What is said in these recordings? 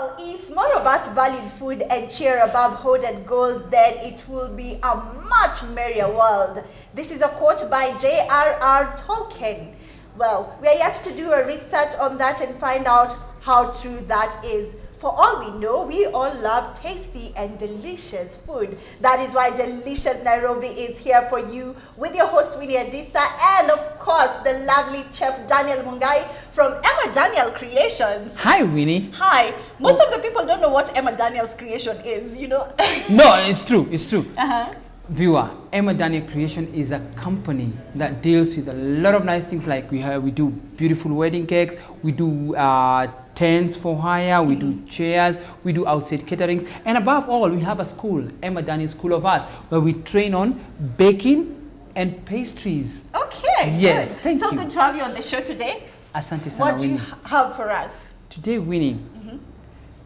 Well, if more of us valued food and cheer above hoarded gold, then it will be a much merrier world. This is a quote by J.R.R. Tolkien. Well, we are yet to do a research on that and find out how true that is. For all we know, we all love tasty and delicious food. That is why Delicious Nairobi is here for you with your host Winnie Adisa and of course the lovely chef Daniel Mungai from Emma Daniel Creations. Hi Winnie. Hi. Most of the people don't know what Emma Daniel's creation is, you know. No, it's true, it's true. Uh-huh. Viewer, Emma Daniel Creation is a company that deals with a lot of nice things like we do beautiful wedding cakes, we do tents for hire, we do chairs, we do outside caterings, and above all, we have a school, Emma Daniel School of Arts, where we train on baking and pastries. Okay. Yes, good. thank you. So good to have you on the show today. Asante sana, What do you Winnie. have for us? Today, Winnie,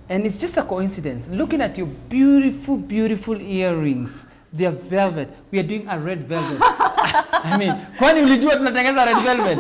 and it's just a coincidence, looking at your beautiful, beautiful earrings. They are velvet. We are doing a red velvet. I mean, kwani ulijua tunatengeneza red velvet?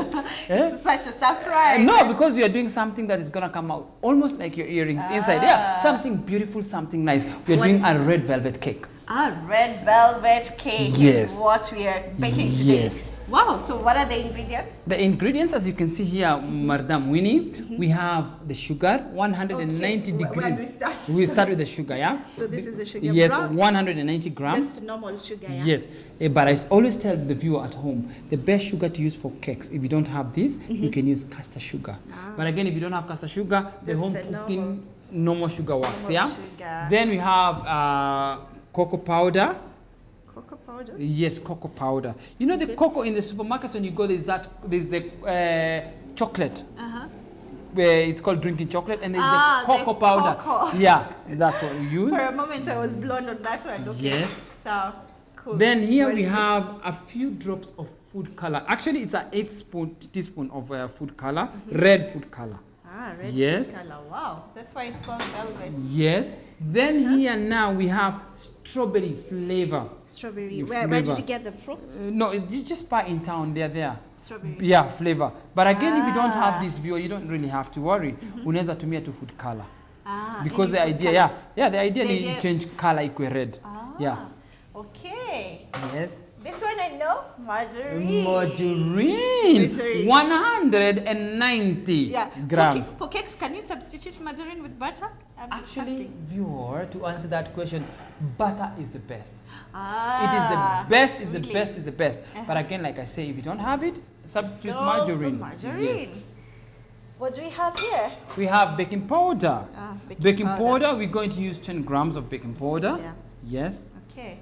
It's such a surprise. No, because we are doing something that is going to come out almost like your earrings inside. Yeah, something beautiful, something nice. We are doing a red velvet cake. A red velvet cake Yes. is what we are baking today. Yes. Wow, so what are the ingredients? The ingredients, as you can see here, Madam Winnie, we have the sugar, 190 Okay. degrees. Where do we start? We start with the sugar, yeah? So this is the sugar. Yes, brown? 190 grams. Just normal sugar, yeah? Yes, but I always tell the viewer at home, the best sugar to use for cakes, if you don't have this, you can use caster sugar. But again, if you don't have caster sugar, the Just home the cooking normal sugar works, Normal yeah? sugar. Then we have cocoa powder. Cocoa powder? Yes, cocoa powder. You know the cocoa in the supermarkets when you go, there's the chocolate. Uh-huh. Where it's called drinking chocolate, and there's Ah, the cocoa the powder. cocoa. Yeah, that's what we use. For a moment I was blown on that one. Okay. Yes. So, cool. Then here What we is it? have a few drops of food color. Actually, it's an 8 teaspoon of food color, red food color. Ah, red Yes. color. Wow. That's why it's called velvet. Yes. Then here now we have strawberry flavor. Strawberry. The Where did flavor. you get them from? No, you just buy in town. They're there. Strawberry. Yeah, flavor. But again, if you don't have Ah. this view, you don't really have to worry. Unaweza tumia tu food color. Ah, Because the any food idea, color. the idea The is idea- change color equal red. Ah. Yeah. Okay. Yes. This one I know. Margarine. Margarine. 190 Yeah. grams. For cakes, can you substitute margarine with butter? I'm Actually, asking. viewer, to answer that question, butter is the best. Ah, It is the best, it's the really? best, it's the best. But again, like I say, if you don't have it, substitute Go for margarine. margarine. Yes. What do we have here? We have baking powder. Ah, Baking powder, we're going to use 10 grams of baking powder. Yeah. Yes. Okay.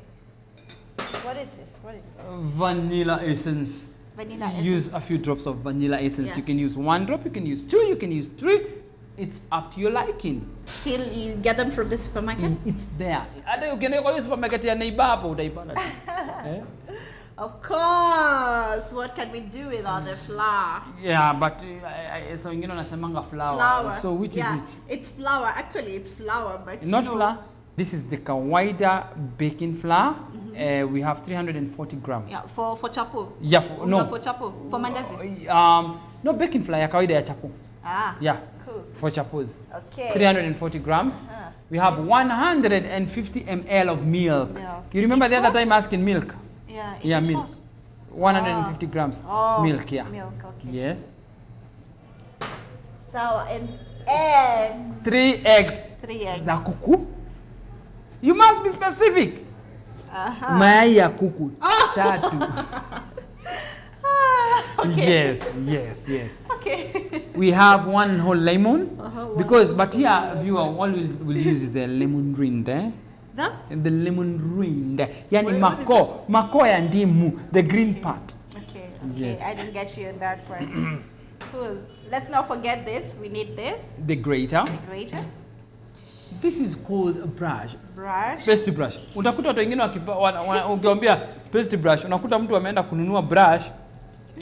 What is this? What is this? Vanilla essence. Vanilla essence. Use a few drops of vanilla essence. Yes. You can use 1 drop, you can use 2, you can use 3. It's up to your liking. Still, you get them from the supermarket? It's there. Hata ukienda kwa hiyo supermarket ya neighbor hapo utaipata tu. Of course. What can we do without the flour? Yeah, but so wengine wanasemanga flour. Flour. So which yeah, is which? It's flour. Actually, it's flour, but Not you know, flour. This is the kawaida baking flour. We have 340 grams. Yeah, for chapo. Yeah, for, no. For chapo. For mandazi. No baking flour ya kawaida ya chapo. Ah. Yeah. Cool. For chapos. Okay. 340 grams. Ah. We have 150 ml of milk. Milk. You remember It's the other hot? time asking milk? Yeah. Yeah, it's milk. hot. 150 grams. Oh, milk, yeah. Milk. Okay. Yes. So and eggs. 3 eggs. 3 eggs. Za kuku. You must be specific. Uh-huh. Mayai ya kuku. Tatu. Okay. Yes. Okay. We have 1 whole lemon. One Because, but here, viewer, all we'll use is the lemon rind, eh? No? The lemon rind. Yani What is mako ya ndimu, the green part. Okay. Yes. I didn't get you in that one. Cool. Let's not forget this. We need this. The grater. Grater. This is called a brush. Brush. Paste brush. Utakuta watu wengine ukiambia paste brush, unakuta mtu ameenda kununua brush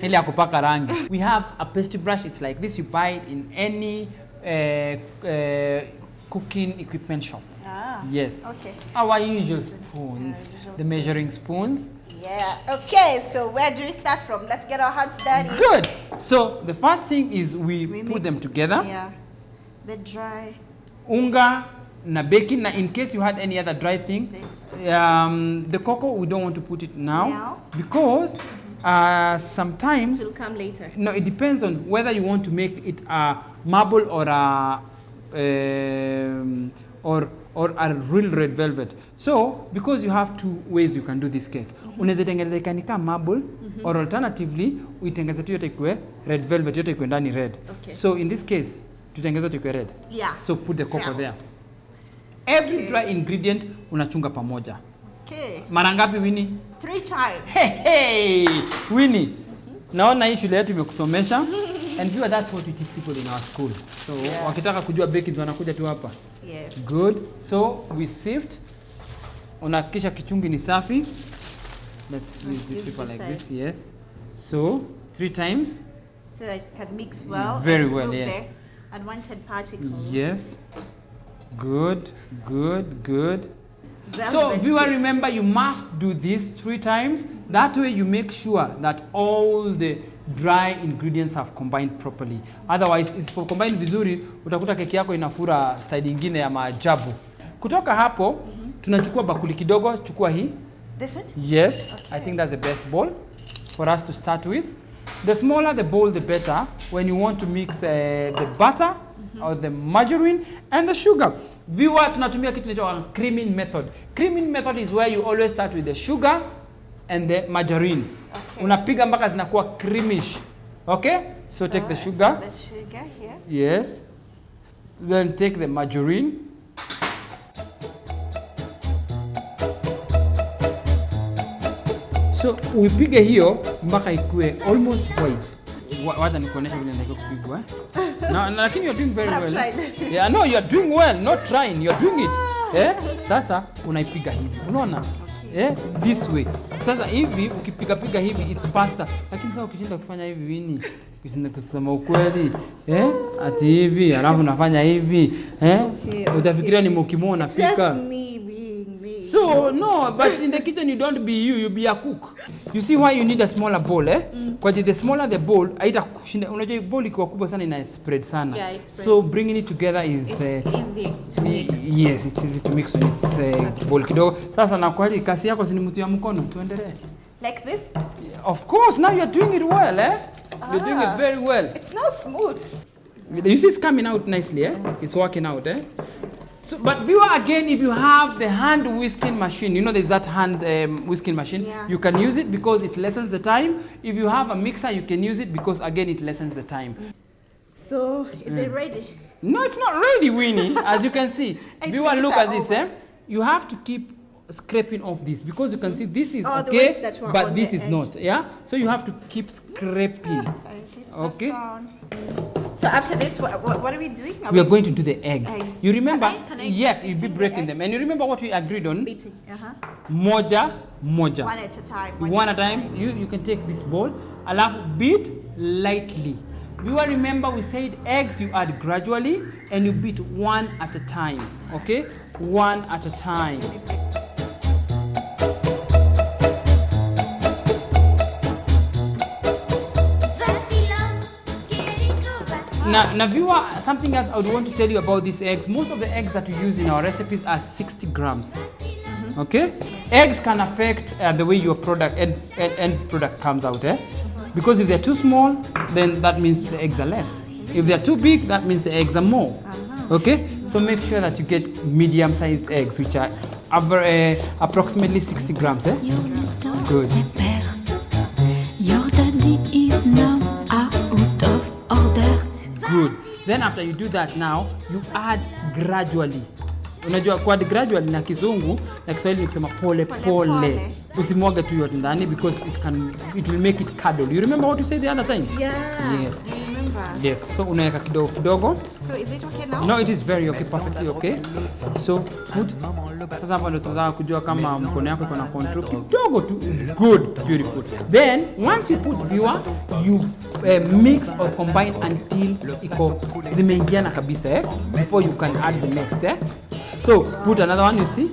ili ya kupaka rangi. We have a paste brush. It's like this. You buy it in any cooking equipment shop. Ah. Yes. Okay. Our usual spoons, the measuring spoons. Yeah. Okay. So where do we start from? Let's get our hands dirty. Good. So the first thing is we put mix. them together. Yeah. The dry. unga na baking. Now, in case you had any other dry thing, the cocoa, we don't want to put it now. Because sometimes it will come later. No, it depends on whether you want to make it a marble or a real red velvet. So because you have two ways you can do this cake. Unaweza tengeneza ikanika marble or alternatively uitengeze tu yote ikue red velvet, yote ikue ndani red. Okay. So in this case tutengeze tu ikue red. Yeah. So put the cocoa there. Every dry ingredient unachunga pamoja. Okay. Mara ngapi Winnie? 3 times. Hey, Winnie. Naona hii shule yetu imekusomesha. And viewer, that's what we teach people in our school. So wakitaka kujua baking wanakuja tu hapa. Yes. Good. So we sift. Unahakikisha kichungi ni safi. Let's use this paper like this. Yes. So 3 times. So that it can mix well. Very and well. remove Yes. the unwanted particles. Yes. Good. Good. Good. Velvet So viewer, cake. remember you must do this 3 times. That way you make sure that all the dry ingredients have combined properly. Otherwise, isipo combine vizuri, utakuta keki yako inafura style nyingine ya maajabu. Kutoka hapo, tunachukua bakuli kidogo, chukua hii. This one? Yes, Okay. I think that's the best bowl for us to start with. The smaller the bowl, the better when you want to mix the butter or the margarine and the sugar. Viewer, tunatumia kitu inaitwa creaming method. Creaming method is where you always start with the sugar and the margarine. Okay. Unapiga mpaka zinakuwa creamish. Okay? So take the sugar. The sugar here. Yes. Then take the margarine. So uipige hiyo mpaka ikue almost white. Wacha nikuonesha vile ndio kupigwa. Lakini you're doing very well. Yeah, no, you're doing well, not trying, you're doing it. Sasa unaipiga hivi. Unaona? This way. Sasa hivi ukipiga hivi it's faster. Lakini sasa ukishinda kufanya hivi Winnie, ukishinda kusema ukweli, ati hivi, alafu unafanya hivi, utafikiria ni mokimo unapika. Just me being me. So no, but in the kitchen you don't be you be a cook. You see why you need a smaller bowl, Kwa the smaller the bowl, haita kushinda. Unajua bowl ikiwa kubwa sana ina spread sana. Yeah, it spreads. So bringing it together is easy to mix. Yes, it's easy to mix when it's bowl kidogo. Sasa na kweli kasi yako si ni mtu ya mkono, tuendelee. Like this? Of course, now you're doing it well, You're doing it very well. It's not smooth. You see it's coming out nicely, It's working out, So, but viewer, again, if you have the hand whisking machine, you know there's that hand whisking machine, you can use it because it lessens the time. If you have a mixer, you can use it because, again, it lessens the time. So, is it ready? No, it's not ready, Winnie, as you can see. Viewer, look at this, You have to keep scraping off this because you can see this is okay, but this is not, So you have to keep scraping, okay? So after this, what are we doing? We are going to do the eggs. You remember? Can I You'll be breaking them. And you remember what we agreed on? Beating. Moja. One at a time. One at a time. You can take this bowl. Alafu beat lightly. You will remember we said eggs you add gradually and you beat one at a time. Okay? One at a time. Now viewer, something else I would want to tell you about these eggs. Most of the eggs that we use in our recipes are 60 grams. Okay? Eggs can affect the way your end product comes out. Because if they're too small, then that means the eggs are less. If they're too big, that means the eggs are more. Okay? So make sure that you get medium-sized eggs, which are approximately 60 grams. Good. Your daddy is now out of order. Good. Then after you do that now, you add gradually. Unajua kwa gradually na kizungu na Kiswahili ni kusema pole pole. Usimwage tu yote ndani because it will make it curdle. You remember what you said the other time? Yeah. Yes. I remember. Yes. So unaweka kidogo kidogo. So is it okay now? No, it is very okay, perfectly okay. So put. Sasa hapa ndo tunataka kujua kama mkono yako iko na control kidogo tu. Good, beautiful. Then once you put viewer, you mix or combine until iko zimeingiana kabisa before you can add the next So put another one, you see?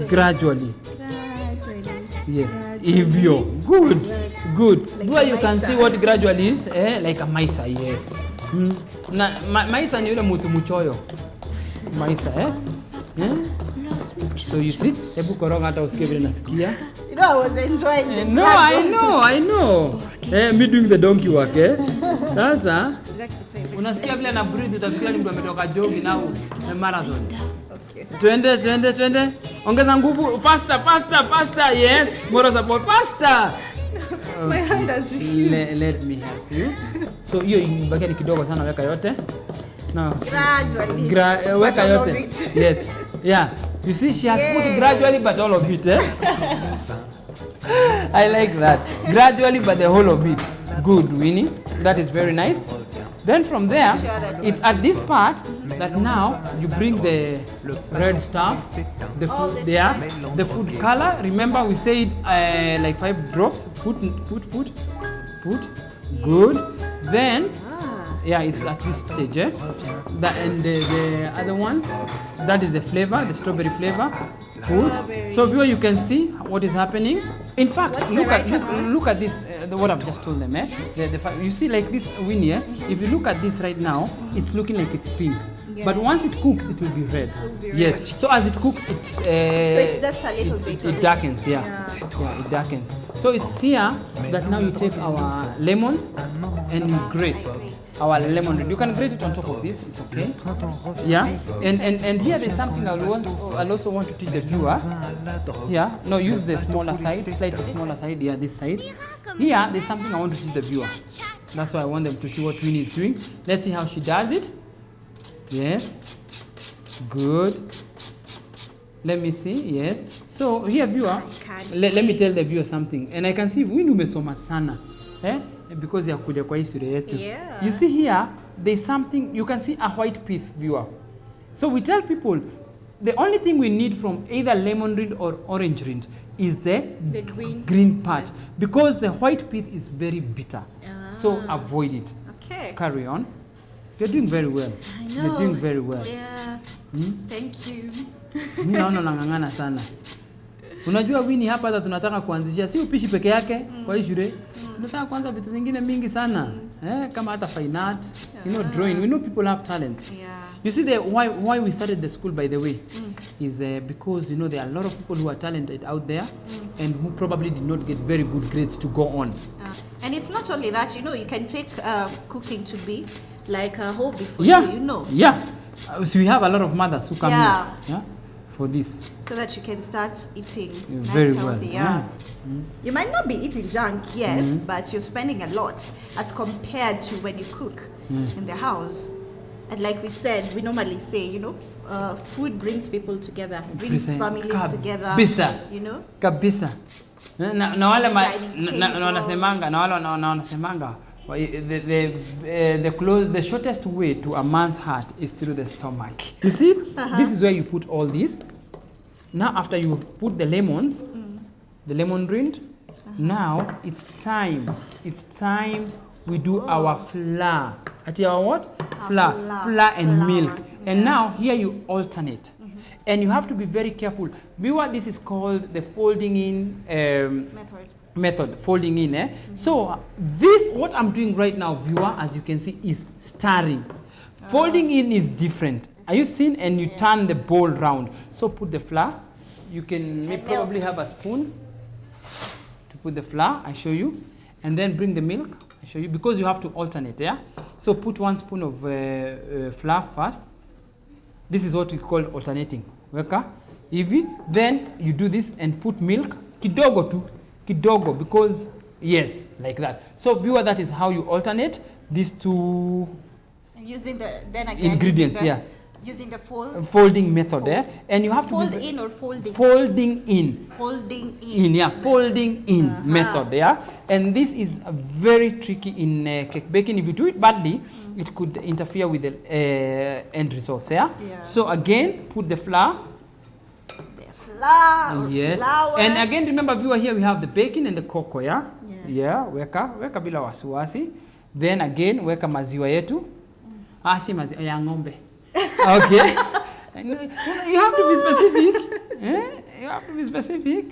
Gradually. Yes. Hivyo. Good. Where you can see what gradually is, like a maisa, yes. Na maisa ni yule mtu mchoyo. maisha So you see, hebu koroga hata usikie vile nasikia. You know, I was enjoying the No, I know. Me doing the donkey work, Sasa, unasikia vile na breathe utafikiria ni mtu ametoka jogging au marathon. Okay. Twende. Ongeza nguvu, faster. Yes, more support, faster. Okay. My hand has refused. Let me help you. So hiyo imebaki ni kidogo sana, weka yote. No. Gradually. Weka yote. Yes. Yeah. You see, she has put it gradually, but all of it. I like that. Gradually, but the whole of it. Good, Winnie. That is very nice. Then from there, it's at this part that now you bring the red stuff, the food there, the food color. Remember, we said like 5 drops. Put. Good. Then. Yeah, it's at this stage, and the other one, that is the flavor, the strawberry flavor. Good. So viewer, you can see what is happening. In fact, look at this, what I've just told them. You see like this, Winnie, if you look at this right now, it's looking like it's pink. Yeah. But once it cooks, it will be red. Yes. So as it cooks, so it's just a little bit. It darkens, yeah, it darkens. So it's here that now you take our lemon and you grate our lemon. You can grate it on top of this. It's okay. Yeah. And here there's something I'll also want to teach the viewer. Yeah. No, use the smaller side, slightly smaller side. Yeah, this side. Here there's something I want to teach the viewer. That's why I want them to see what Winnie is doing. Let's see how she does it. Yes. Good. Let me see. Yes. So here, viewer, let me tell the viewer something. And I can see Winnie umesoma sana. Because ya kuja kwa history yetu. Yeah. You see here, there's something, you can see a white pith, viewer. So we tell people, the only thing we need from either lemon rind or orange rind is the green part. Because the white pith is very bitter. So avoid it. Okay. Carry on. You're doing very well. I know. You're doing very well. Yeah. Thank you. Naona unang'ang'ana sana. Unajua Winnie, hapa hata tunataka kuanzisha si upishi peke yake kwa hii shule. Tunataka kuanza vitu zingine mingi sana. Kama hata fine art, drawing. We know people have talents. Yeah. You see why we started the school, by the way, is because there are a lot of people who are talented out there and who probably did not get very good grades to go on. And it's not only that, you can take cooking to be like a hobby for you, Yeah. So we have a lot of mothers who come here for this. So that you can start eating very nice, well. Healthy, yeah. You might not be eating junk, yes, but you're spending a lot as compared to when you cook in the house. And like we said, we normally say, food brings people together, brings families together. Kabisa. Na wale wanasemanga the shortest way to a man's heart is through the stomach. You see, this is where you put all this. Now after you put the lemons, the lemon rind, now it's time we do our flour. At our what? Flour and milk. And now here you alternate. And you have to be very careful. Viewer, this is called the folding in method, folding in. So this, what I'm doing right now, viewer, as you can see, is stirring. Folding in is different. Are you seeing? And you turn the bowl round. So put the flour. You can probably have a spoon to put the flour. I show you. And then bring the milk. I show you, because you have to alternate. So put 1 spoon of flour first. This is what we call alternating. Weka hivi. Then you do this and put milk kidogo tu. Kidogo, because yes, like that. So viewer, that is how you alternate these two using the ingredients. Using the folding method. And you have fold to in or folding. Folding in. Folding in. Folding in method. And this is very tricky in cake baking. If you do it badly, it could interfere with the end results. So again, put the flour. Yes. Flour. And again, remember, viewer, here we have the bacon and the cocoa. Weka bila wasiwasi. Then again, weka maziwa yetu. Si maziwa ya ng'ombe. Okay. You have to be specific. You have to be specific.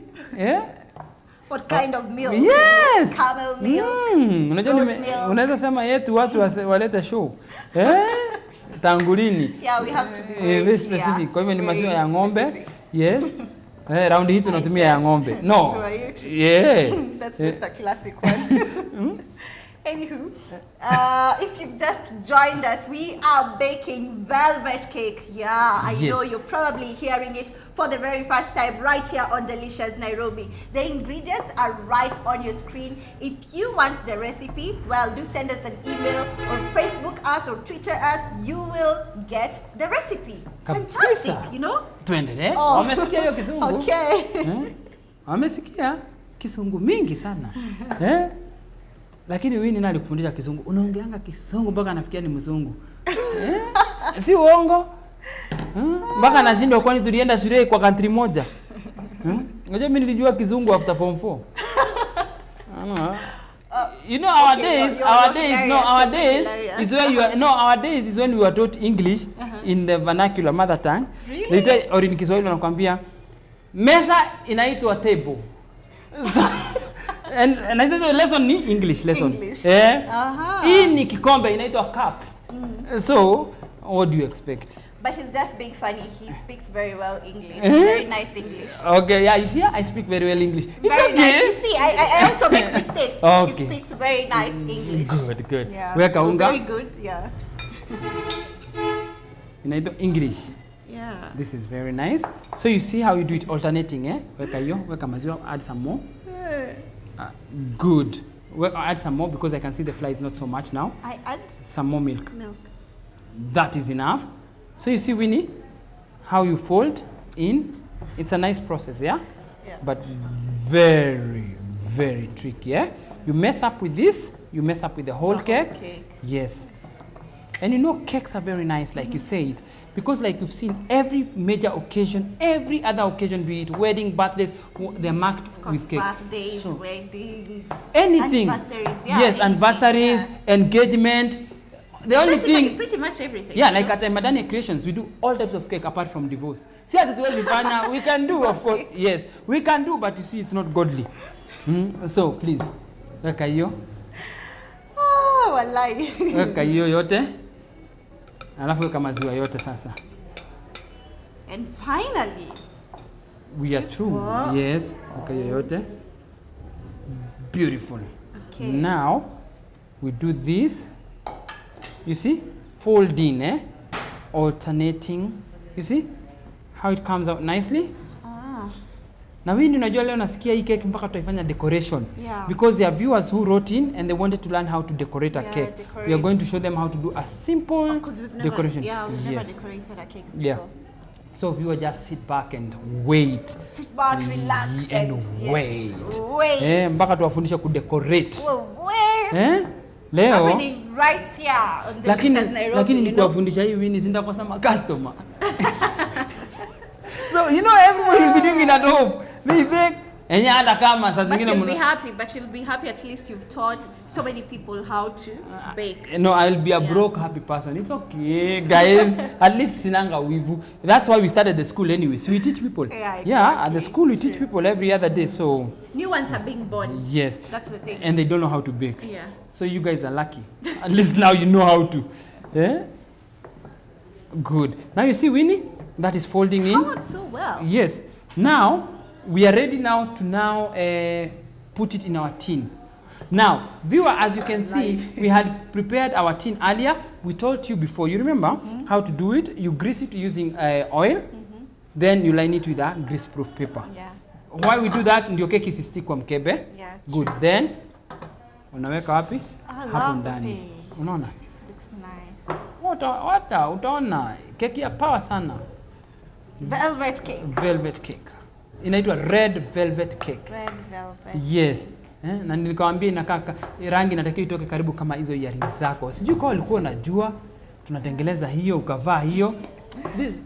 What kind of milk? Yes. Camel milk. Unajua unaweza sema yetu watu walete show. Tangulini. Yeah, we have to be Very specific. yeah, Kwa hivyo ni very maziwa ya ng'ombe. specific. Yes. Round hii tunatumia ya ng'ombe. No. Yeah. That's just a classic one. Anywho, if you've just joined us, we are baking velvet cake. Yeah, I know you're probably hearing it for the very first time right here on Delicious Nairobi. The ingredients are right on your screen. If you want the recipe, well, do send us an email or Facebook us or Twitter us. You will get the recipe. Fantastic, you know? Tuendelee. Oh. Wamesikia hiyo Kisungu? Okay. Wamesikia Kisungu mingi sana. Lakini Winnie alikufundisha Kizungu. Unaongeanga Kizungu mpaka anafikia ni mzungu. Si uongo? Mpaka anashindwa kwani tulienda shule kwa country moja. Unajua mimi nilijua Kizungu after form 4. You know our days is when you are, our days is when we were taught English in the vernacular mother tongue. Really? Or in Kiswahili wanakuambia meza inaitwa table. So, and I said the lesson ni English lesson. Hii ni kikombe inaitwa cup. So, what do you expect? But he's just being funny. He speaks very well English. Very nice English. Okay, yeah, you see, I speak very well English. Very nice. You see, I also make mistakes. Okay. He speaks very nice English. Good. Yeah. Weka unga. Very good, yeah. Inaitwa English. Yeah. This is very nice. So you see how you do it alternating, Weka hiyo, weka maziwa, add some more. Good. Well, I'll add some more because I can see the fly is not so much now. I add some more milk. Milk. That is enough. So you see, Winnie, how you fold in. It's a nice process, yeah? Yeah. But very, very tricky, yeah? You mess up with this, you mess up with the whole cake. Yes. And you know, cakes are very nice, like you said, because like you've seen every major occasion, every other occasion, be it wedding, birthdays, they're marked with cake. Birthdays, so, weddings, anything. Anniversaries, yeah. Yes, anniversaries, engagement. The only thing, pretty much everything. Yeah, like at Madani Creations, we do all types of cake apart from divorce. See, at the we can do, of course. Yes, we can do, but you see, it's not godly. So please, weka hiyo. Oh, wallahi. Weka hiyo yote. Alafu weka maziwa yote sasa. And finally, we are through. Whoa. Yes, weka hiyo yote. Beautiful. Okay. Now we do this. You see, folding, alternating. You see how it comes out nicely. Na wewe unajua leo nasikia hii cake mpaka tutaifanya decoration. Yeah. Because there are viewers who wrote in and they wanted to learn how to decorate a cake. Decoration. We are going to show them how to do a simple decoration. We've never decorated a cake before. Yeah. So viewer, just sit back and wait. Sit back, relax and wait. Wait. Mpaka tuwafundisha ku decorate. Wait. Leo happening right here on the Nairobi. Lakini nikuwafundisha hii Winnie zinda kwa sama customer. So you know everybody will be doing it at home. They bake. Enya hata kama saa zingine But you'll be happy at least you've taught so many people how to bake. No, I'll be a broke happy person. It's okay, guys. At least sinanga wivu. That's why we started the school anyways. We teach people. Yeah, exactly. At the school we teach people every other day. So new ones are being born. Yes. That's the thing. And they don't know how to bake. Yeah. So you guys are lucky. At least now you know how to. Yeah? Good. Now you see Winnie? That is folding in. Followed so well. Yes. Now we are ready now to put it in our tin. Now, viewer, as you can see, we had prepared our tin earlier. We told you before. You remember how to do it? You grease it using oil. Then you line it with a grease-proof paper. Yeah. Why we do that? Ndio keki isistick kwa mkebe. Yeah. Good. Then unaweka wapi? Hapo ndani. Unaona? Looks nice. Utaona keki ya power sana. Velvet cake. Velvet cake. Inaitwa red velvet cake. Red velvet. Yes. Na nilikwambia inakaa rangi inatakiwa itoke karibu kama hizo earrings zako. Sijui kwa ulikuwa unajua tunatengeneza hiyo ukavaa hiyo.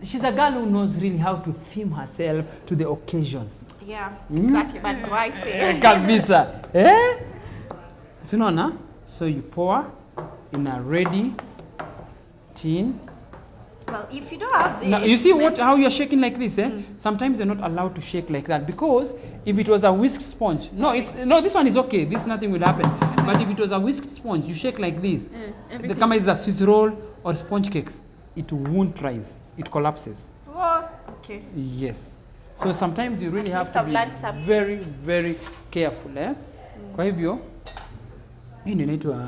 She's a girl who knows really how to theme herself to the occasion. Yeah, exactly. But why say? Kabisa. Sinaona? So you pour in a ready tin. Well, if you don't have this... Now, you see how you're shaking like this, Sometimes you're not allowed to shake like that because if it was a whisk sponge, this one is okay, this nothing will happen. But if it was a whisk sponge, you shake like this. Kama is a Swiss roll or sponge cakes, it won't rise. It collapses. Oh, okay. Yes. So sometimes you really At have least to I've be learned something. very, very careful. Kwa hivyo, hii ndio inaitwa,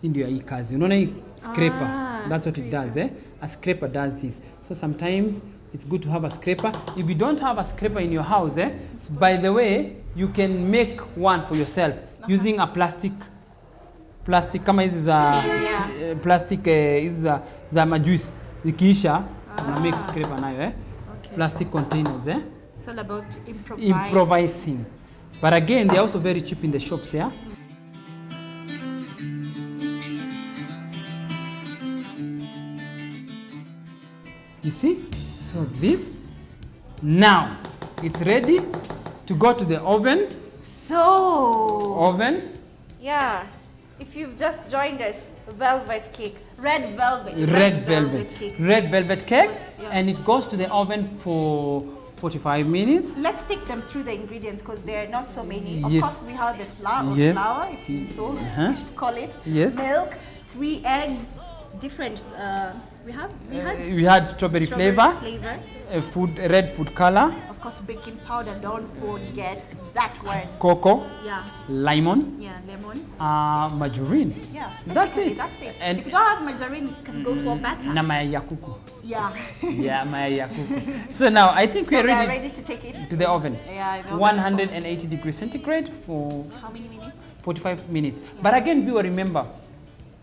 hii ndio hii kazi. Unaona hii scraper? That's what it does. A scraper does this. So sometimes it's good to have a scraper. If you don't have a scraper in your house, by the way, you can make one for yourself using a plastic kama hizi za plastic hizi za majuice. Ikiisha una make scraper nayo Okay. Plastic containers It's all about improvising. But again, they're also very cheap in the shops, You see? So this, now, it's ready to go to the oven. So, Oven. yeah, if you've just joined us, velvet cake, red velvet cake. Red velvet cake, Yeah. and it goes to the oven for 45 minutes. Let's take them through the ingredients because there are not so many. Of Yes. course, we have the flour, Yes. if you so Uh-huh. wish to call it. Yes. Milk, 3 eggs, different. We had strawberry flavor, red food color, Of course, baking powder. Don't forget that one. cocoa, Yeah, lemon, yeah, lemon. margarine. Yeah, That's basically, it. That's it. And if you don't have margarine, you can go for butter. na mayai ya kuku. Yeah. Yeah, mayai ya kuku. So now I think we So are we are ready ready to take it to the oven. Yeah, I know. 180 degrees centigrade for How many minutes? 45 minutes. But again, viewer, remember,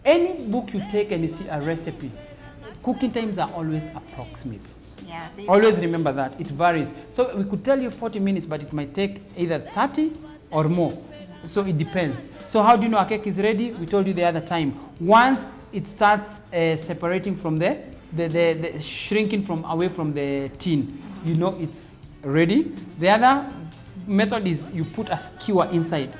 any book you take and you see a recipe, cooking times are always approximate. Yeah. Always remember that. It varies. So we could tell you 40 minutes, but it might take either 30 or more. So it depends. So how do you know a cake is ready? We told you the other time. Once it starts separating from the shrinking from away from the tin, you know it's ready. The other method is you put a skewer inside.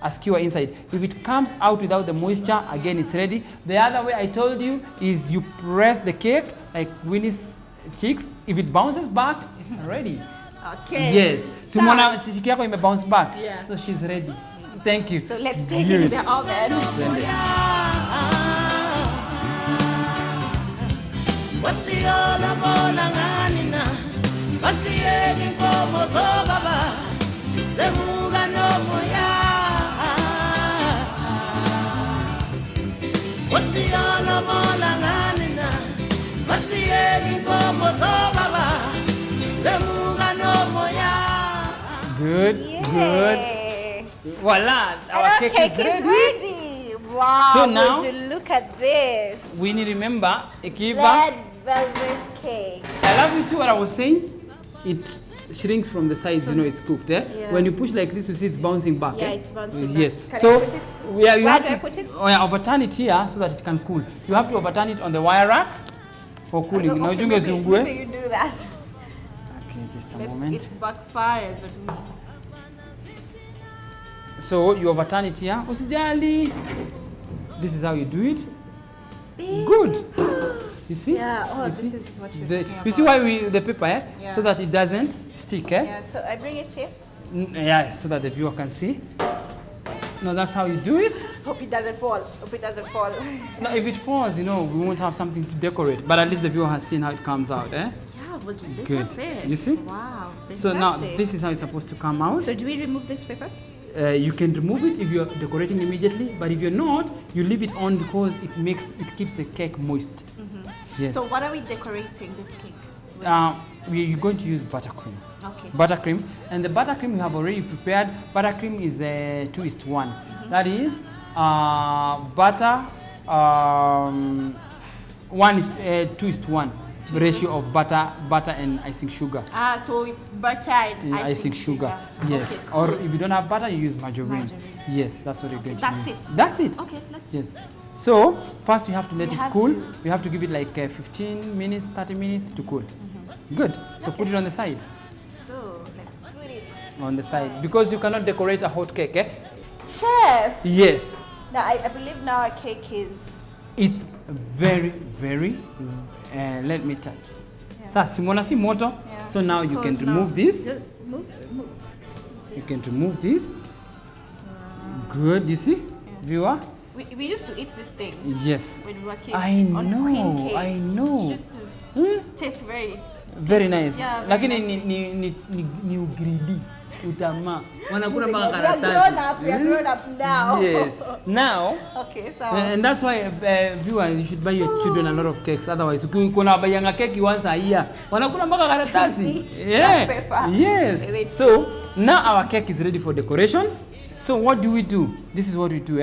A skewer inside. If it comes out without the moisture, again it's ready. The other way I told you is you press the cake like Winnie's cheeks. If it bounces back, it's ready. Okay. Yes. So Mona chiki yako ime bounce back. Yeah. So she's ready. Thank you. So let's take it to the oven. Wasiona bola nganina wasiyeki inkomo zobaba zemuka nomoya wasiona bola nganina wasiyeki inkomo zobaba zemuka nomoya. Good, good. Voila, our Our cake, cake is is ready. ready. Wow. So now- would you look at this? We need to remember, Ekiva, Red velvet cake. I love you see what I was saying? It shrinks from the sides, you know it's cooked. Yeah. When you push like this, you see it's bouncing back. Yeah, it's bouncing Yes. back. Can So I put it? we are, you Where have do to I put it? Oh, yeah, overturn it here so that it can cool. You have to overturn it on the wire rack for cooling. Now, Okay, you maybe guys you do that. Okay, just a Let's- moment. It backfires on me. So you overturn it here. Usijali. This is how you do it. Good. You see? Yeah, oh, you this see? is what you're The, talking you see about. why the paper, Yeah. so that it doesn't stick, Yeah, so I bring it here. Yeah, so that the viewer can see. No, that's how you do it. Hope it doesn't fall. Hope it doesn't fall. Now, if it falls, you know, we won't have something to decorate. But at least the viewer has seen how it comes out, Yeah, but look Good. at this. You see? Wow. So now, fantastic. this is how it's supposed to come out. So do we remove this paper? You can remove it if you're decorating immediately, but if you're not, you leave it on because it keeps the cake moist. Yes. So what are we decorating this cake with? You're going to use buttercream. Okay. Buttercream, and the buttercream we have already prepared. Buttercream is 2:1. That is butter 2:1 ratio of butter and icing sugar. So it's butter and Icing sugar. Yes. Okay, cool. Or if you don't have butter, you use margarine. Margarine. Yes, that's what you're going to That's use. it? That's it. Okay, let's. Yes. So first we have to let We it have cool. to- We have to give it like 15 minutes, 30 minutes to cool. Good. So put it on the side. So let's put it On the side. Because you cannot decorate a hot cake, Chef. Yes. Now I believe now our cake is. It's very, very, let me touch. Yeah. Sasa simona si moto. Yeah, So now it's you can cold now. remove this. Just move. You can remove this. Good, you see, viewer? we used to eat this thing Yes. when we were kids. I on know, queen cake. I know. It used to Hmm? taste Very nice. Yeah, very Lakini nice. ni ugridi. Utama. Wanakula mpaka We are grown karatasi. up. We are grown up now. Yes. Now, Okay, so and that's why viewers, you should buy your children a lot of cakes. Otherwise, kuna bayanga keki once a year. Wanakula mpaka karatasi. Yeah. paper. Yes. So now our cake is ready for decoration. So what do? This is what we do.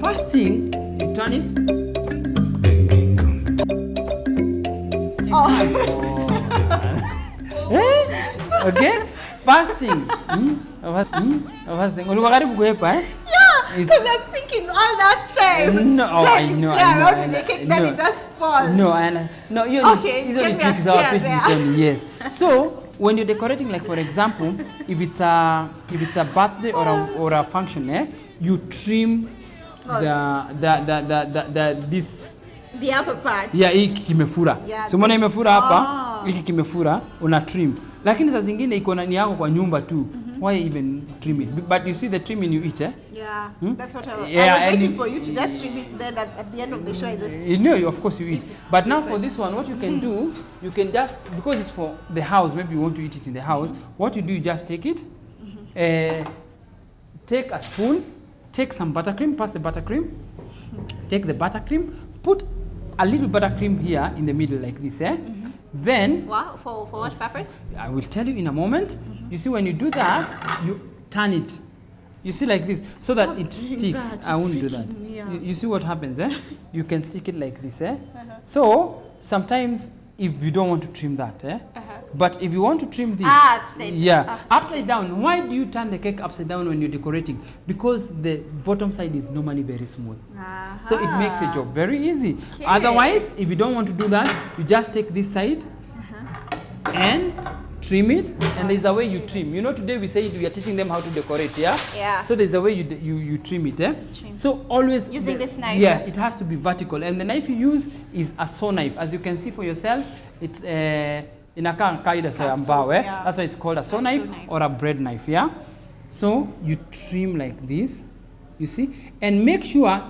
First thing, you turn it. Okay. First thing. First thing. Ulikuwa karibu kuepa yeah, because I'm thinking all that time. No, oh, then I know. play around with the cake, then it just falls. No, no. Okay, these give are the me a tricks our scare patients there. tell me. Yes. So when you're decorating, like for example, if it's a birthday or a function, you trim this. The upper part. Yeah, hiki kimefura. Yeah, So mbona imefura hapa? Oh. Hiki kimefura, una trim. Lakini saa zingine iko ni yako kwa nyumba tu. Why even trim it? But you see the trimming you eat, Yeah, that's what I was waiting for you to just trim it. Then at the end of the show, I just. You know, of course you eat. But now for this one, what you can do, you can just, because it's for the house, maybe you want to eat it in the house, what you do, you just take it, take a spoon, take some buttercream, pass the buttercream, take the buttercream, put a little buttercream here in the middle like this, Then, Wow, for what purpose? I will tell you in a moment. You see, when you do that, you turn it. You see like this, so that it sticks. that, I won't do that. yeah. You see what happens, You can stick it like this, So, sometimes, if you don't want to trim that, but if you want to trim this, upside down. Why do you turn the cake upside down when you're decorating? Because the bottom side is normally very smooth. So it makes your job very easy. Okay. Otherwise, if you don't want to do that, you just take this side and trim it, and there's a way you trim. You know, today we said we are teaching them how to decorate, Yeah. So there's a way you trim it, So always using this knife. Yeah, it has to be vertical, and the knife you use is a saw knife. As you can see for yourself, it's inakaa kaida sa mbao, That's why it's called a saw knife or a bread knife, So you trim like this, you see, and make sure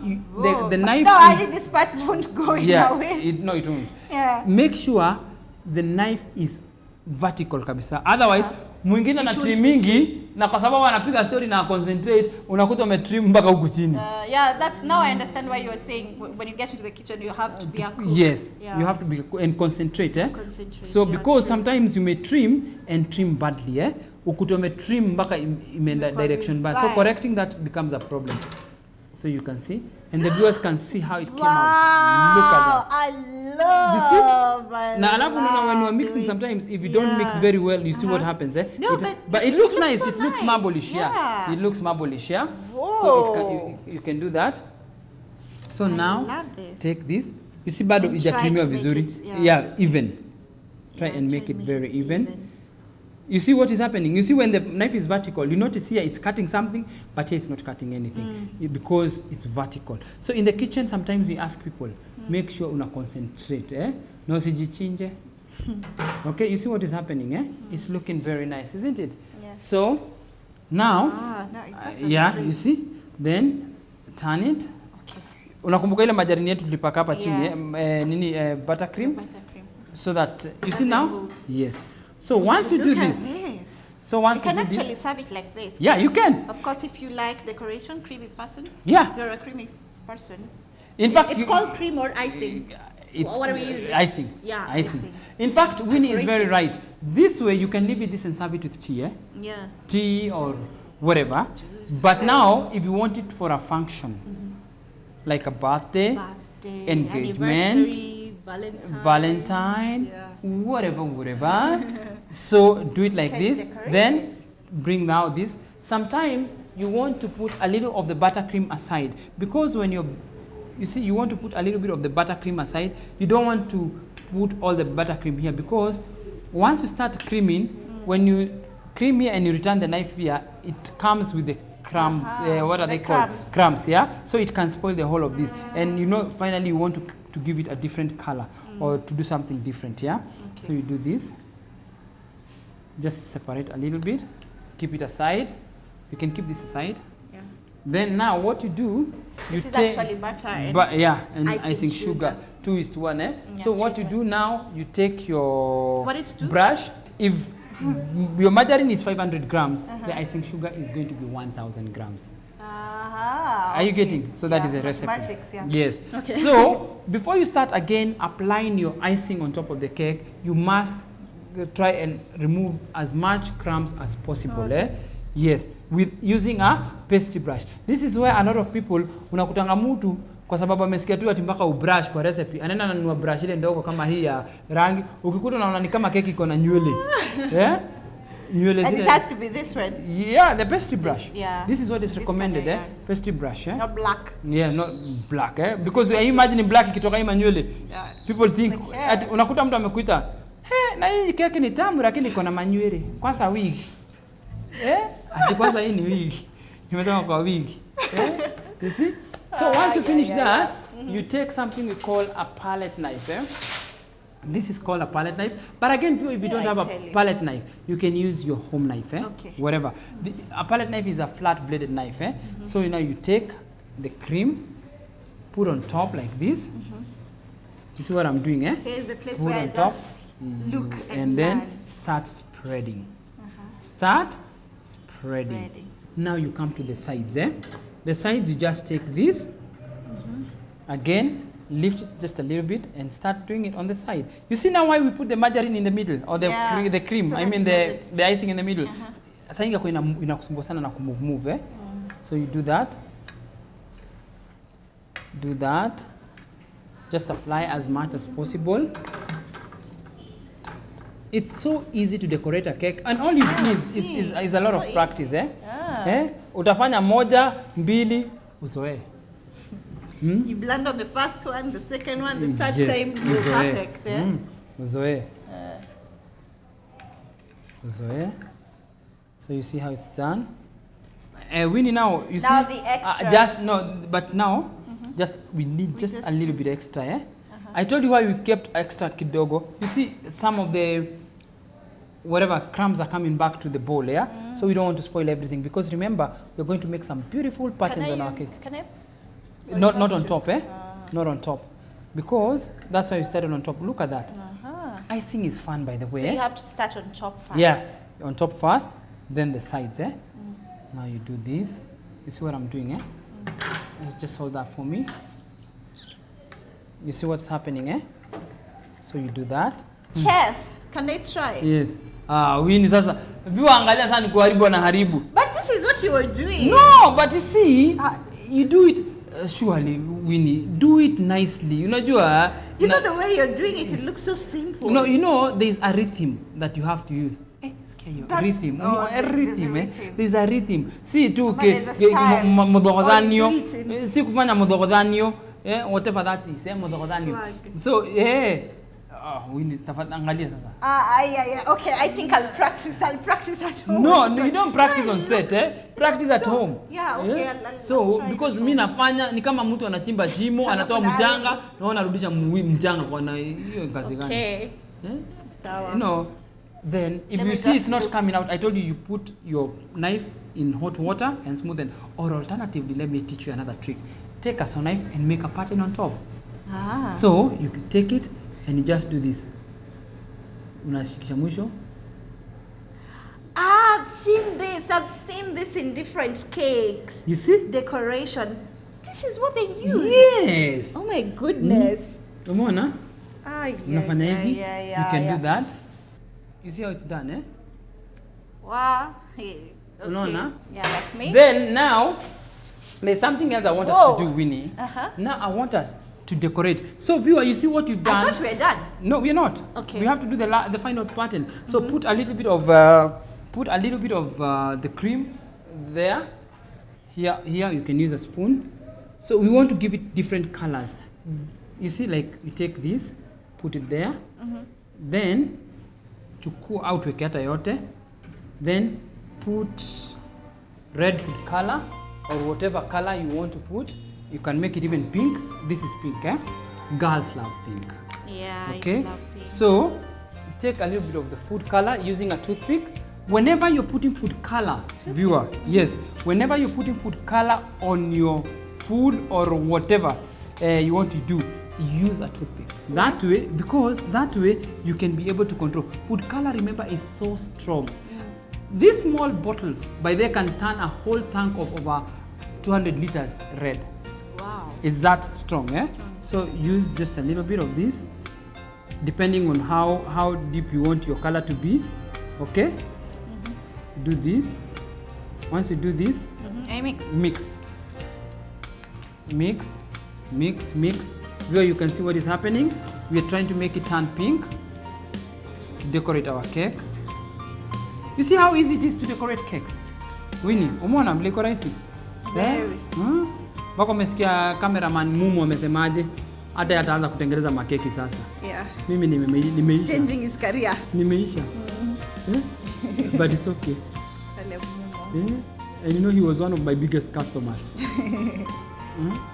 the knife. No, I think this part won't go in our waist. No, it won't. Yeah. Make sure the knife is vertical kabisa. Otherwise, mwingine na It won't trim mingi na kwa sababu anapiga story na concentrate, unakuta umetrim mpaka huku chini. Yeah, that's now I understand why you were saying when you get into the kitchen you have to be a cook. Yes, Yeah. you have to be and concentrate, Concentrate, So yeah, because true. sometimes you may trim and trim badly, Ukuta umetrim mpaka imeenda direction bad. So correcting that becomes a problem. So you can see, and the viewers can see how it came out. Look at that. I love. Now, when you are mixing, sometimes if you don't mix very well, you see what happens, No, but it looks nice. so It looks nice. marblish, Yeah. It looks marblish, Whoa. So you can do that. So now love this. take this. You see, bado And try to ijatrimiwa make vizuri. it, Yeah, even. Try and make it very even. You see what is happening? You see when the knife is vertical, you notice here it's cutting something, but here it's not cutting anything because it's vertical. So in the kitchen, sometimes we ask people, make sure una concentrate, No sijichinje. Okay, you see what is happening, It's looking very nice, isn't it? Yes. So now, No, it's actually you see, then turn it. Okay. Unakumbuka ile majarini yetu tulipaka hapa chini, Yeah. buttercream? Buttercream. So that, you see Doesn't now? move. Yes. So once you do Look at this, this. so once You you can do actually this, serve it like this. yeah, you can. Of course, if you like decoration, creamy person. Yeah. If you're a creamy person. In fact, It's called cream or icing. it's what are we using? icing. Yeah, icing. icing. In fact, Winnie is very Decorated. right. This way, you can leave it this and serve it with tea, Yeah. tea or whatever. But now, if you want it for a function, like a birthday, Birthday, engagement, anniversary, Valentine, Yeah. whatever. So do it like Can this. decorate Then it. bring now this. Sometimes you want to put a little of the buttercream aside because when you see you want to put a little bit of the buttercream aside. You don't want to put all the buttercream here because once you start creaming, when you cream here and you return the knife here, it comes with the crumb. What are the they called? crumbs. Crumbs, yeah. So it can spoil the whole of this, and finally you want to give it a different color or to do something different, yeah. So you do this. Just separate a little bit. Keep it aside. You can keep this aside. Yeah. Then now what you do, you This is take actually butter and and icing icing sugar. 2:1, eh? So what you do now, you take your What is 2? brush. If your margarine is 500 grams, the icing sugar is going to be 1,000 grams. Are you getting? So that is a recipe. Mathematics, yeah. Yes. Okay. So before you start again applying your icing on top of the cake, you must try and remove as much crumbs as possible. Yes, with using a pastry brush. This is where a lot of people unakutanga mtu kwa sababu amesikia tu ati mpaka ubrush kwa recipe. Anaenda ananunua brush ile ndogo kama hii ya rangi. Ukikuta unaona ni kama keki iko na nywele. Nywele And it has to be this one. Yeah, the pastry brush. Yeah. This is what is recommended, kind, Pastry brush, Not black. Yeah, not black, Because you imagine black ikitoka hii manywele. Yeah. People think Like, yeah. ati unakuta mtu amekuita, na hii keki ni tamu lakini iko na manywele. Kwanza wig. Ati kwanza hii ni wig. Nimetoka kwa wig. You see? So once you finish that, you take something we call a palette knife, This is called a palette knife. But again, if you don't have a palette knife, you can use your home knife, Okay. Whatever. A palette knife is a flat bladed knife, So now you take the cream, put on top like this. You see what I'm doing, Here's the place Put where I on top. just look And then learn. start spreading. Start spreading. Now you come to the sides, The sides, you just take this. Again, lift it just a little bit and start doing it on the side. You see now why we put the margarine in the middle or the the cream? So I mean the icing in the middle. Sasa ingekuwa inakusumbua sana na kumove. So you do that. Do that. Just apply as much as possible. It's so easy to decorate a cake, and all you need is a lot of practice, Utafanya moja, mbili, uzoe. You blend on the first one, the second one, the third time, you're perfect, Uzoe. Uzoe. So you see how it's done. Winnie, now you see. Now the extra. Just we need just a little bit extra, I told you why we kept extra kidogo. You see, some of the whatever crumbs are coming back to the bowl, So we don't want to spoil everything because remember, we're going to make some beautiful patterns on our cake. Can I? Not on top, Not on top, because that's why we started on top. Look at that. Icing is fun, by the way. So you have to start on top first. Yeah, on top first, then the sides, Now you do this. You see what I'm doing, Just hold that for me. You see what's happening, So you do that. Chef, can I try? Yes. Winnie sasa. Viwa angalia sana ni kuharibu na haribu. But this is what you were doing. No, but you see, you do it surely, Winnie. Do it nicely. You know the way you're doing it, it looks so simple. There's a rhythm that you have to use. Rhythm. Rhythm. There's a rhythm. See tu modogozanio. Si kufanya modogozanio, whatever that is, modogozanio. So, Winnie, angalia sasa. Okay, I think I'll practice at home. No, you don't practice on set, Practice at home. Yeah, okay. So, because mimi nafanya ni kama mtu anachimba shimo, anatoa mchanga, na anarudisha mchanga kwa hiyo kazi gani? Okay. Then if you see it's not coming out, I told you put your knife in hot water and smoothen. Or alternatively, let me teach you another trick. Take a saw knife and make a pattern on top. So you can take it and you just do this. Unashikisha mwisho. I've seen this in different cakes. You see? Decoration. This is what they use. Yes. Oh my goodness. Umeona? Unafanya hivi. You can do that. You see how it's done, Wow. Okay. Unaona? Yeah, like me. Then now, there's something else I want us to do, Winnie. Now I want us to decorate. So viewer, you see what you've done? I thought we were done. No, we're not. Okay. We have to do the final pattern. So put a little bit of the cream there. Here you can use a spoon. So we want to give it different colors. You see, like you take this, put it there. Then chukua out weke hata yote. Then put red food color or whatever color you want to put. You can make it even pink. This is pink, Girls love pink. Yeah, okay. I love pink. So take a little bit of the food color using a toothpick. whenever you're putting food color, viewer, yes, whenever you're putting food color on your food or whatever you want to do, use a toothpick. That way, because that way you can be able to control. Food color, remember, is so strong. This small bottle by there can turn a whole tank of over 200 liters red. Wow. It's that strong, eh? So use just a little bit of this, depending on how deep you want your color to be. Okay? Do this. Once you do this, I mix. mix. Mix, mix, mix. Here you can see what is happening. We are trying to make it turn pink to decorate our cake. You see how easy it is to decorate cakes? Winnie, umeona mliko rahisi? Very. Bako umesikia cameraman Mumu amesemaje? Hata ataanza kutengeneza makeki sasa. Yeah. Mimi nimeisha. Changing his career. Nimeisha. But it's okay. And you know he was one of my biggest customers.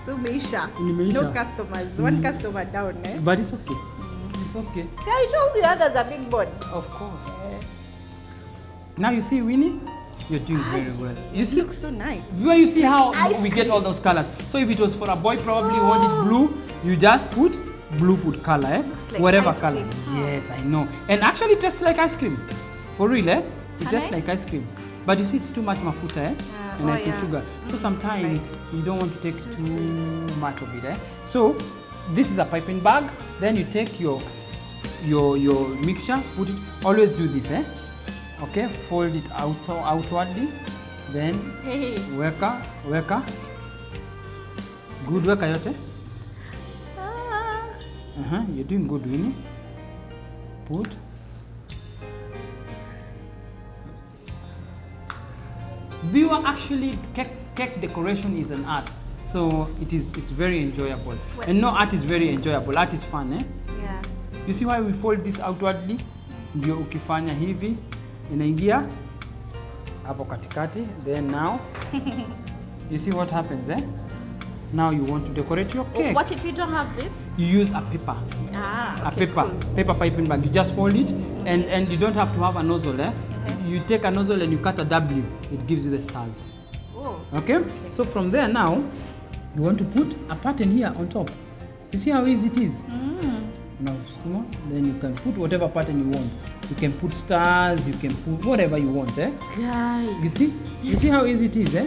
So Meisha. Nimeisha. No customers. One customer down, eh? But it's okay. It's okay. Yeah, I told you others are big bone. Of course. Now you see, Winnie, you're doing very well. You It see, looks so nice. Viewer, you see how ice we get all those colors. So if it was for a boy, probably wanted blue, you just put blue food color, eh? Looks like Whatever ice color. cream. Yes, I know. And actually it tastes like ice cream. For real, eh? It tastes Alright. like ice cream. But you see, it's too much mafuta, eh? And oh I see yeah. sugar. So sometimes Right. you don't want to take It's too too much of it, eh? So this is a piping bag. Then you take your mixture, put it. Always do this, eh? Okay, fold it out so outwardly. Then Hey. weka. Good, weka yote. Ah. You're doing good, Winnie. Put. Viewer, actually, cake decoration is an art, so it's very enjoyable. And no, art is very enjoyable. Art is fun, eh? Yeah. You see why we fold this outwardly? Ndio ukifanya hivi inaingia hapo katikati. Then now, you see what happens, eh? Now you want to decorate your cake. What if you don't have this? You use a paper. Ah, A okay, paper piping bag. You just fold it, and you don't have to have a nozzle, eh? You take a nozzle and you cut a W. It gives you the stars. Oh. Okay? So from there now, you want to put a pattern here on top. You see how easy it is? Now, sukuma, then you can put whatever pattern you want. You can put stars, you can put whatever you want, eh? Guys. You see? You see how easy it is, eh?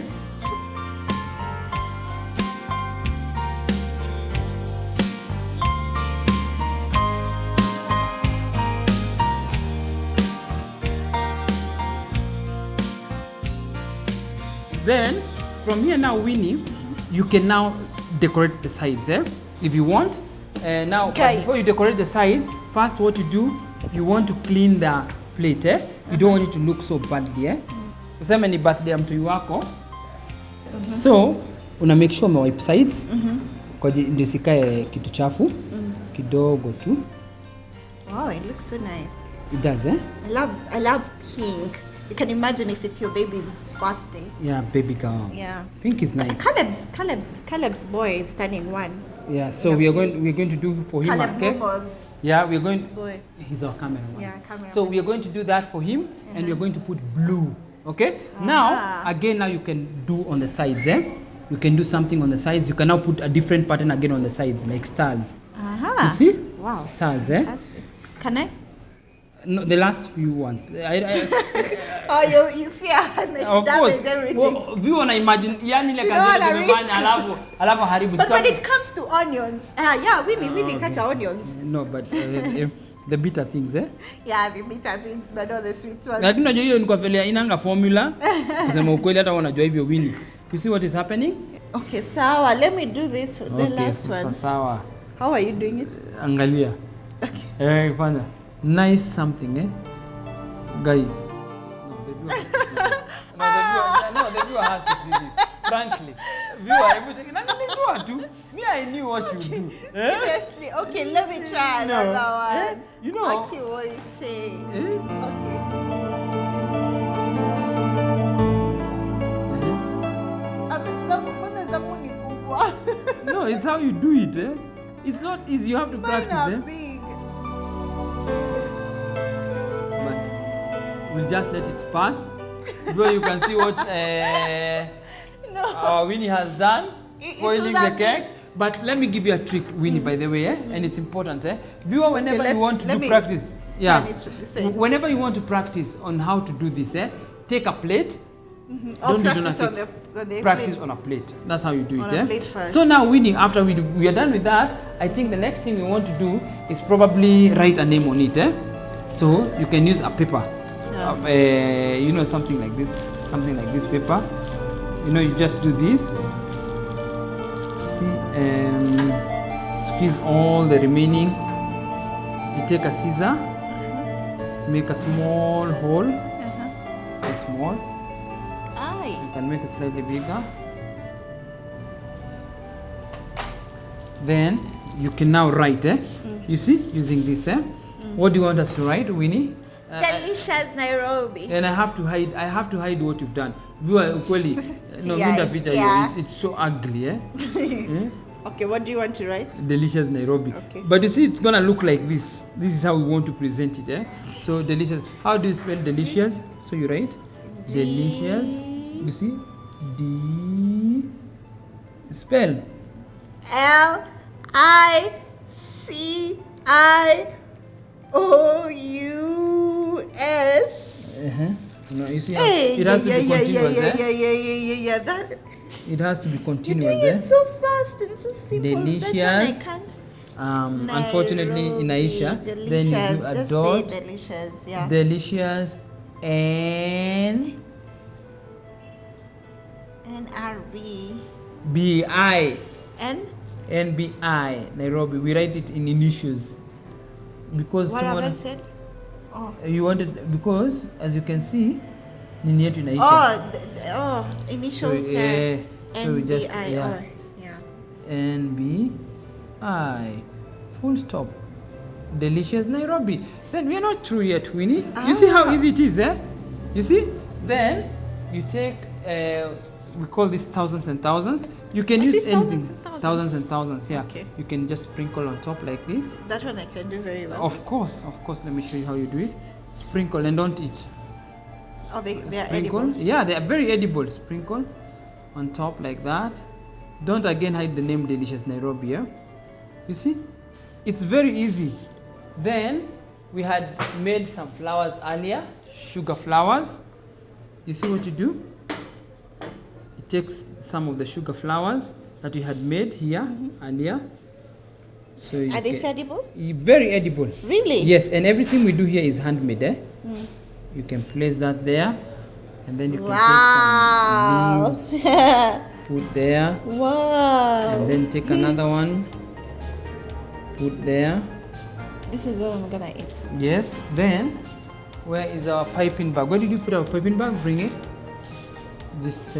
Then, from here now, Winnie, you can now decorate the sides, eh? If you want. Now, Okay. before you decorate the sides, first what you do, you want to clean the plate, eh? You don't want it to look so badly, eh? Useme ni birthday ya mtu wako. So, una make sure umewipe sides. Kwa ndio sikae kitu chafu. Kidogo tu. Wow, it looks so nice. It does, eh? I love pink. You can imagine if it's your baby's birthday. Yeah, baby girl. Yeah. Pink is nice. Caleb's boy is turning 1. Yeah, so we're going to do for him a Caleb cake. Momo's Yeah, we're going. boy. He's our cameraman. Yeah, cameraman. So we are going to do that for him, and we're going to put blue. Okay. Now, again, now you can do on the sides. Eh? You can do something on the sides. You can now put a different pattern again on the sides, like stars. You see? Wow. Stars. Eh? Fantastic. Can I? No, the last few ones. Oh, you fear and Of course. damage everything. Well, view on imagine. Yani ile You don't kazi wanna nimefanya alafu haribu. But when it comes to onions, yeah, we cut our onions. No, but the bitter things, eh? Yeah, the bitter things, but not the sweet ones. Lakini unajua hiyo ni kwa vile inanga formula. Kusema ukweli hata wanajua hivyo Winnie. You see what is happening? Okay, sawa. Let me do this for the Okay, last ones. sawa. How are you doing it? Angalia. Okay. Fanya. Nice something, eh? Guy. No, the viewer has to see this. Frankly. Viewer, hebu take. Nani nilijua tu. Me, I knew what you would do. Eh? Seriously? Okay, let me try No. another one. Eh? You know. Okay, what is she? Eh? Okay. Mbona zangu ni kubwa? No, it's how you do it, eh? It's not easy. You have to Mine practice, are eh? big. But we'll just let it pass. Before you can see what our Winnie has done, spoiling the cake. But let me give you a trick, Winnie, by the way, and it's important. Viewer, whenever you want to do practice, whenever you want to practice on how to do this, take a plate. Or practice on the practice plate. on a plate. That's how you do On it. a plate first. So now, Winnie, after we are done with that, I think the next thing we want to do is probably write a name on it. So you can use a paper. You know, something like this paper. You know, you just do this. See, squeeze all the remaining. You take a scissor, make a small hole, very small. You can make it slightly bigger. Then you can now write. You see, using this. What do you want us to write, Winnie? Delicious Nairobi. And I have to hide what you've done. It's so ugly. Okay, what do you want to write? Delicious Nairobi. Okay. But you see, it's gonna look like this. This is how we want to present it. So delicious. How do you spell delicious? So you write delicious. You see, spell Licious. No, you see, it has to be continuous. That, It has to be you're continuous. doing it so fast and so simple. Delicious. That's when I can't. Unfortunately, in Aisha, Delicious. then you do a Just dot. say delicious, yeah. Delicious and NRB. BI. N? NBI, Nairobi. We write it in initials because What have I said? Oh. you wanted, because as you can see, nini yetu inaisha. Initials. So we just NBI. NBI, full stop. Delicious Nairobi. Then we are not through yet, Winnie. You see how easy it is, You see? Then you take, we call this thousands and thousands. You can use anything. Thousands and thousands, yeah. Okay. You can just sprinkle on top like this. That one I can do very well. Of course. Let me show you how you do it. Sprinkle and don't eat. Oh, they are Sprinkle. edible. Yeah, they are very edible. Sprinkle on top like that. Don't again hide the name Delicious Nairobi. You see? It's very easy. Then we had made some flowers earlier, sugar flowers. You see what you do? You take some of the sugar flowers that you had made here earlier. So Are they edible? Very edible. Really? Yes, and everything we do here is handmade. You can place that there, and then you can take some leaves, put there, Wow. and then take another one, put there. This is what I'm gonna eat. Yes, then where is our piping bag? Where did you put our piping bag? Bring it. Just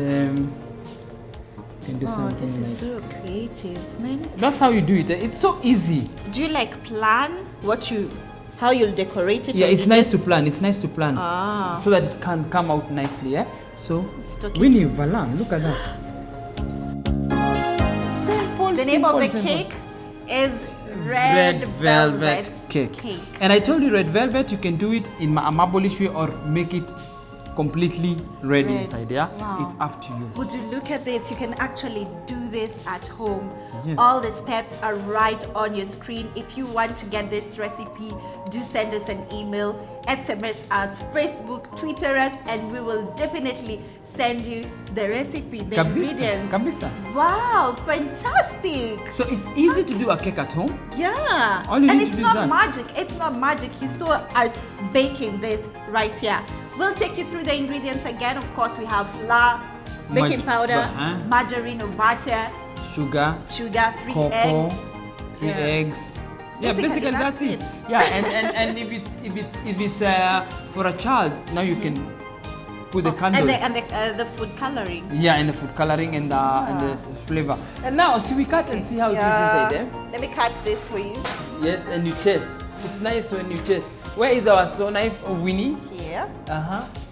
can do something This is like. so creative, man. That's how you do it. It's so easy. Do you like plan how you'll decorate it? Yeah, or it's you nice just- to plan. It's nice to plan so that it can come out nicely. So It's talking. Winnie Valan, look at that. Simple. The name of the simple. cake is Red Velvet cake. And I told you red velvet, you can do it in a marbleish way or make it completely red inside. Wow. It's up to you. Would you look at this? You can actually do this at home. Yes. All the steps are right on your screen. If you want to get this recipe, do send us an email, SMS us, Facebook, Twitter us, and we will definitely send you the recipe, the ingredients. Kabisa. Wow, fantastic! So it's easy to do a cake at home. Yeah, All you and need it's to do not is that. magic. It's not magic. You saw us baking this right here. We'll take you through the ingredients again. Of course, we have flour, baking powder, margarine or butter, Sugar, 3 cocoa, eggs. 3 eggs. Yeah, basically that's it. Yeah, and if it's for a child, now you can put the candles. And the food coloring. Yeah, and the food coloring and the flavor. And now, so we cut and see how it is inside. Let me cut this for you. Yes, and you taste. It's nice when you taste. Where is our saw knife of Winnie? Here.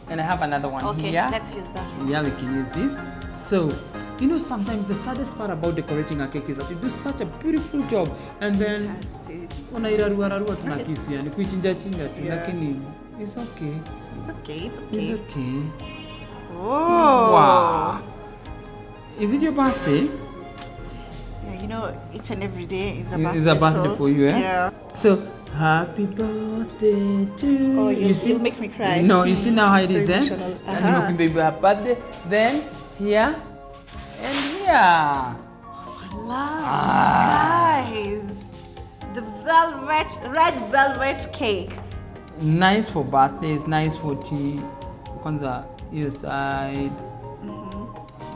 And I have another one Okay, here. let's use that. Yeah, we can use this. So You know, sometimes the saddest part about decorating a cake is that you do such a beautiful job and then unairarua tuna kisu yani kuichinja chinja tu lakini it's okay. It's okay. Oh. Wow. Is it your birthday? Yeah, you know, each and every day is a birthday. It's a birthday so, for you, eh? Yeah. So, happy birthday to you. Oh, you see, you'll make me cry. No, you see now how it So is, eh? emotional. And you baby happy birthday. Then here and here. Guys, the red velvet cake. Nice for birthdays, nice for tea. Kwanza, your side.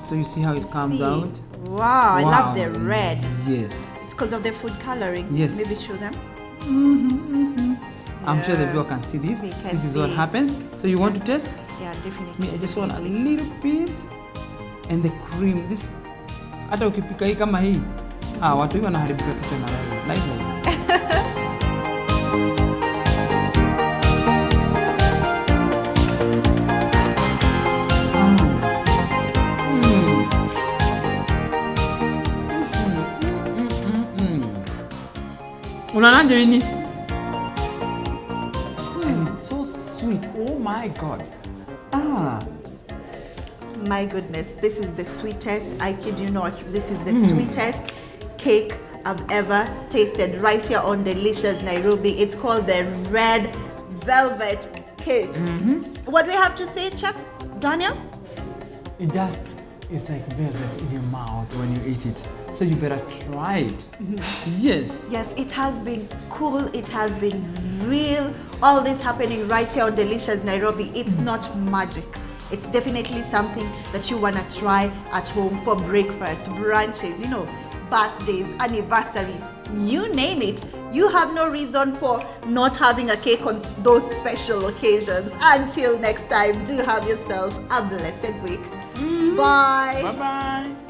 So you see how it comes out? Wow, I love the red. Yes. It's because of the food coloring. Yes. Maybe show them. I'm sure the viewer can see this. They can This is see what it. happens. So you want to test? Yeah, definitely. Me, I just want a little piece and the cream. This hata ukipika hii kama hii. Watu hivi wanaharibika kichwa na live. Unaonaje ini? So sweet. Oh my god. My goodness, this is the sweetest, I kid you not, this is the sweetest cake I've ever tasted right here on Delicious Nairobi. It's called the red velvet cake. What do we have to say, Chef Daniel? It just is like velvet in your mouth when you eat it. So you better try it. Yes. Yes, it has been cool, it has been real. All this happening right here on Delicious Nairobi. It's not magic. It's definitely something that you want to try at home for breakfast, brunches, you know, birthdays, anniversaries, you name it. You have no reason for not having a cake on those special occasions. Until next time, do have yourself a blessed week. Bye. Bye-bye.